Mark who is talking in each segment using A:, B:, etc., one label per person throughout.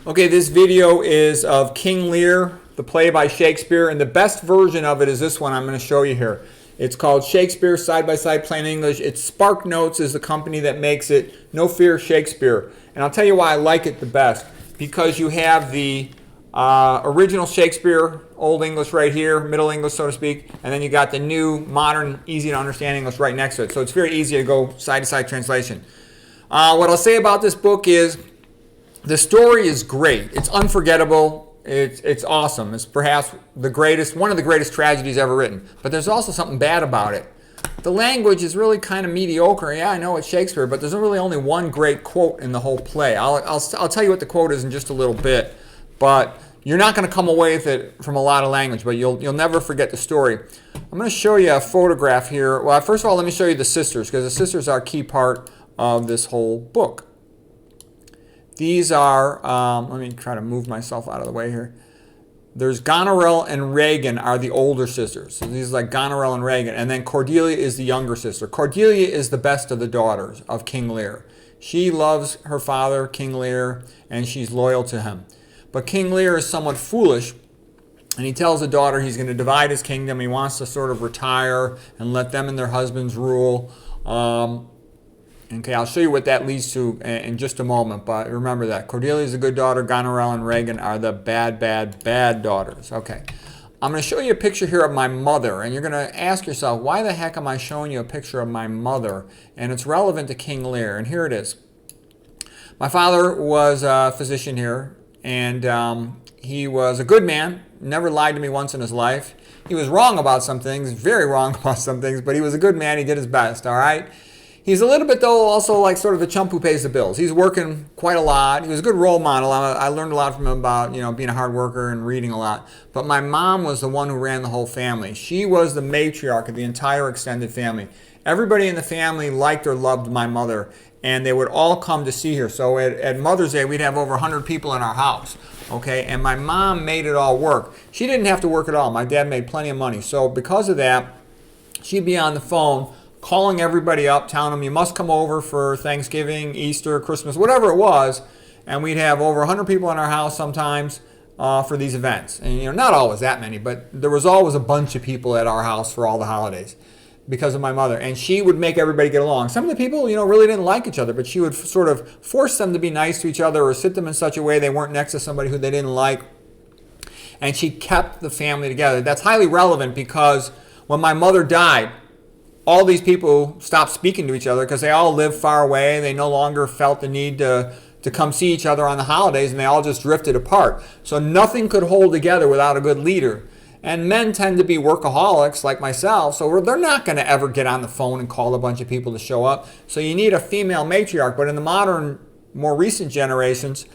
A: Okay, this video is of King Lear, the play by Shakespeare, and the best version of it is this one I'm going to show you here. It's called Shakespeare Side by Side Plain English. It's Spark Notes is the company that makes it. No Fear Shakespeare. And I'll tell you why I like it the best. Because you have the original Shakespeare, Old English right here, Middle English so to speak, and then you got the new, modern, easy to understand English right next to it. So it's very easy to go side-to-side translation. What I'll say about this book is the story is great. It's unforgettable. It's awesome. It's perhaps one of the greatest tragedies ever written. But there's also something bad about it. The language is really kind of mediocre. Yeah, I know it's Shakespeare, but there's really only one great quote in the whole play. I'll tell you what the quote is in just a little bit. But you're not going to come away with it from a lot of language, but you'll never forget the story. I'm going to show you a photograph here. Well, first of all, let me show you the sisters, because the sisters are a key part of this whole book. These are, let me try to move myself out of the way here. There's Goneril and Regan are the older sisters. So these are like Goneril and Regan. And then Cordelia is the younger sister. Cordelia is the best of the daughters of King Lear. She loves her father, King Lear, and she's loyal to him. But King Lear is somewhat foolish, and he tells the daughter he's going to divide his kingdom. He wants to sort of retire and let them and their husbands rule. Okay, I'll show you what that leads to in just a moment, but remember that. Cordelia is a good daughter. Goneril and Regan are the bad, bad, bad daughters. Okay, I'm going to show you a picture here of my mother, and you're going to ask yourself, why the heck am I showing you a picture of my mother? And it's relevant to King Lear, and here it is. My father was a physician here, and he was a good man, never lied to me once in his life. He was wrong about some things, very wrong about some things, but he was a good man. He did his best, all right? He's a little bit, though, also like sort of the chump who pays the bills. He's working quite a lot. He was a good role model. I learned a lot from him about, being a hard worker and reading a lot. But my mom was the one who ran the whole family. She was the matriarch of the entire extended family. Everybody in the family liked or loved my mother, and they would all come to see her. So at Mother's Day, we'd have over 100 people in our house, okay? And my mom made it all work. She didn't have to work at all. My dad made plenty of money. So because of that, she'd be on the phone calling everybody up, telling them, you must come over for Thanksgiving, Easter, Christmas, whatever it was. And we'd have over 100 people in our house sometimes for these events. And, not always that many, but there was always a bunch of people at our house for all the holidays because of my mother. And she would make everybody get along. Some of the people, really didn't like each other, but she would sort of force them to be nice to each other or sit them in such a way they weren't next to somebody who they didn't like. And she kept the family together. That's highly relevant because when my mother died, all these people stopped speaking to each other because they all lived far away. They no longer felt the need to come see each other on the holidays, and they all just drifted apart. So nothing could hold together without a good leader. And men tend to be workaholics like myself, so they're not going to ever get on the phone and call a bunch of people to show up. So you need a female matriarch. But in the modern, more recent generations,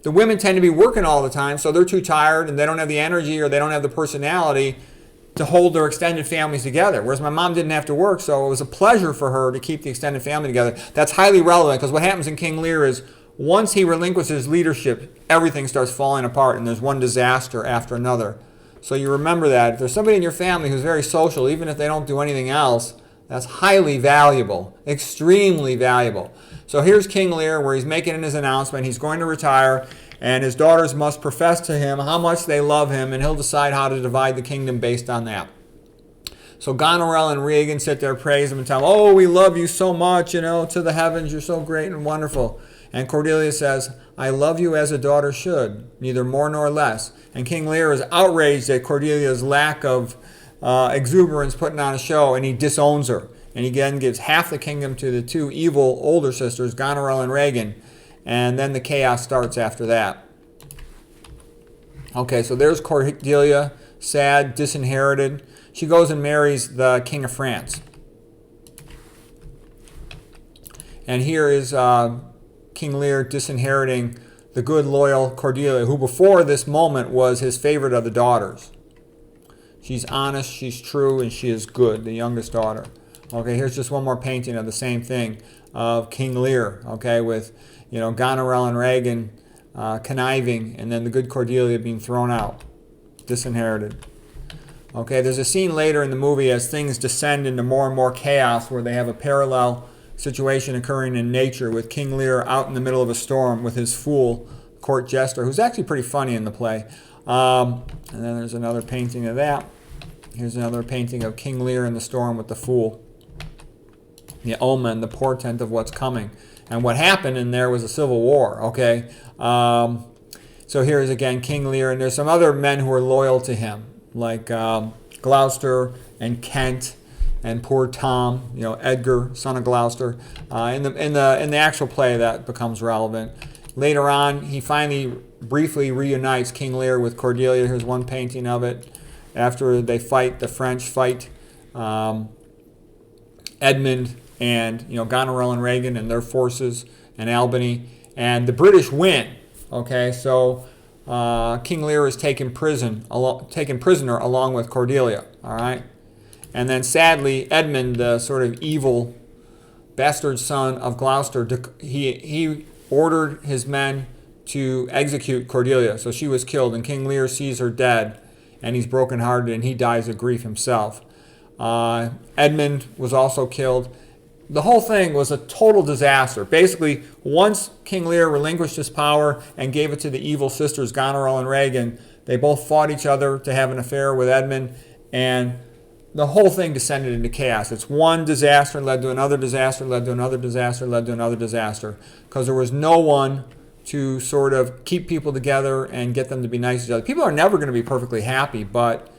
A: the women tend to be working all the time, so they're too tired and they don't have the energy or they don't have the personality to hold their extended families together. Whereas my mom didn't have to work, so it was a pleasure for her to keep the extended family together. That's highly relevant because what happens in King Lear is once he relinquishes leadership, everything starts falling apart and there's one disaster after another. So you remember that. If there's somebody in your family who's very social, even if they don't do anything else, that's highly valuable, extremely valuable. So here's King Lear where he's making his announcement. He's going to retire, and his daughters must profess to him how much they love him, and he'll decide how to divide the kingdom based on that. So Goneril and Regan sit there, praise him, and tell him, oh, we love you so much, to the heavens, you're so great and wonderful. And Cordelia says, I love you as a daughter should, neither more nor less. And King Lear is outraged at Cordelia's lack of exuberance putting on a show, and he disowns her. And he again gives half the kingdom to the two evil older sisters, Goneril and Regan. And then the chaos starts after that. Okay, so there's Cordelia, sad, disinherited. She goes and marries the King of France. And here is King Lear disinheriting the good, loyal Cordelia, who before this moment was his favorite of the daughters. She's honest, she's true, and she is good, the youngest daughter. Okay, here's just one more painting of the same thing of King Lear, okay, with, Goneril and Regan conniving, and then the good Cordelia being thrown out, disinherited. Okay, there's a scene later in the movie as things descend into more and more chaos where they have a parallel situation occurring in nature with King Lear out in the middle of a storm with his fool, court jester, who's actually pretty funny in the play. And then there's another painting of that. Here's another painting of King Lear in the storm with the Fool. The omen, the portent of what's coming. And what happened in there was a civil war, okay? So here's again King Lear, and there's some other men who are loyal to him, like Gloucester and Kent and poor Tom, you know, Edgar, son of Gloucester. In the actual play, that becomes relevant. Later on, he finally briefly reunites King Lear with Cordelia. Here's one painting of it. After they fight, the French fight Edmund and Goneril and Regan and their forces and Albany, and the British win. Okay, so King Lear is taken prisoner along with Cordelia. All right, and then sadly Edmund, the sort of evil bastard son of Gloucester, he ordered his men to execute Cordelia, so she was killed, and King Lear sees her dead, and he's brokenhearted, and he dies of grief himself. Edmund was also killed. The whole thing was a total disaster. Basically, once King Lear relinquished his power and gave it to the evil sisters Goneril and Regan, they both fought each other to have an affair with Edmund, and the whole thing descended into chaos. It's one disaster led to another disaster, led to another disaster, led to another disaster, because there was no one to sort of keep people together and get them to be nice to each other. People are never going to be perfectly happy, but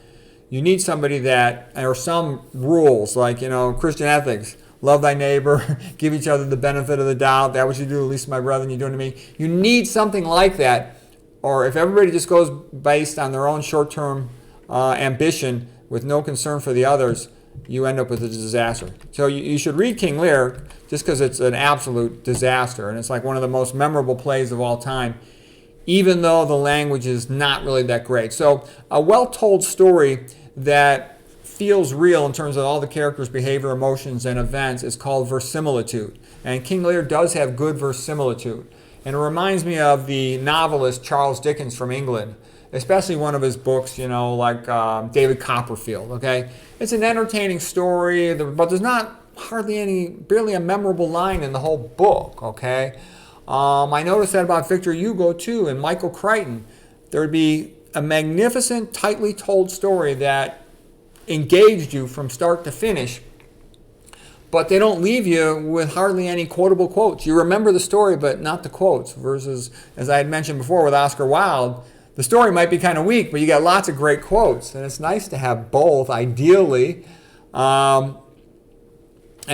A: you need somebody that, or some rules, like, Christian ethics. Love thy neighbor, give each other the benefit of the doubt. That what you do, at least to my brother, and you do it to me. You need something like that, or if everybody just goes based on their own short-term ambition with no concern for the others, you end up with a disaster. So you should read King Lear just because it's an absolute disaster, and it's like one of the most memorable plays of all time, even though the language is not really that great. So a well-told story that feels real in terms of all the characters' behavior, emotions, and events is called verisimilitude. And King Lear does have good verisimilitude. And it reminds me of the novelist Charles Dickens from England, especially one of his books, like David Copperfield, okay? It's an entertaining story, but there's not barely a memorable line in the whole book, okay? I noticed that about Victor Hugo, too, and Michael Crichton. There would be a magnificent, tightly told story that engaged you from start to finish, but they don't leave you with hardly any quotable quotes. You remember the story, but not the quotes, versus, as I had mentioned before with Oscar Wilde, the story might be kind of weak, but you got lots of great quotes, and it's nice to have both, ideally. And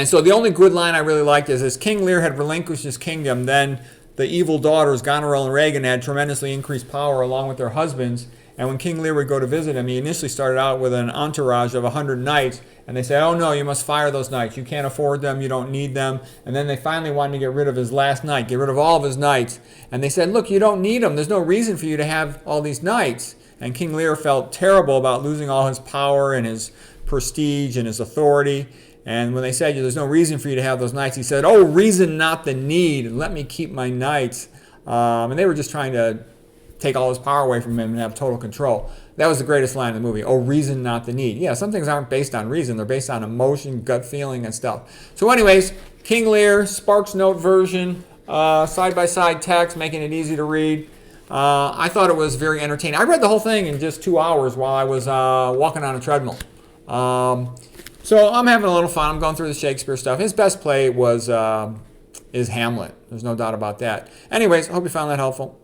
A: so the only good line I really liked is, as King Lear had relinquished his kingdom, then the evil daughters, Goneril and Regan, had tremendously increased power along with their husbands. And when King Lear would go to visit him, he initially started out with an entourage of 100 knights. And they said, oh no, you must fire those knights. You can't afford them. You don't need them. And then they finally wanted to get rid of his last knight, get rid of all of his knights. And they said, look, you don't need them. There's no reason for you to have all these knights. And King Lear felt terrible about losing all his power and his prestige and his authority. And when they said, there's no reason for you to have those knights, he said, oh, reason not the need. Let me keep my knights. And they were just trying to take all his power away from him and have total control. That was the greatest line in the movie. Oh, reason not the need. Yeah, some things aren't based on reason. They're based on emotion, gut feeling, and stuff. So anyways, King Lear, Sparks Note version, side-by-side text, making it easy to read. I thought it was very entertaining. I read the whole thing in just 2 hours while I was walking on a treadmill. So I'm having a little fun. I'm going through the Shakespeare stuff. His best play is Hamlet. There's no doubt about that. Anyways, I hope you found that helpful.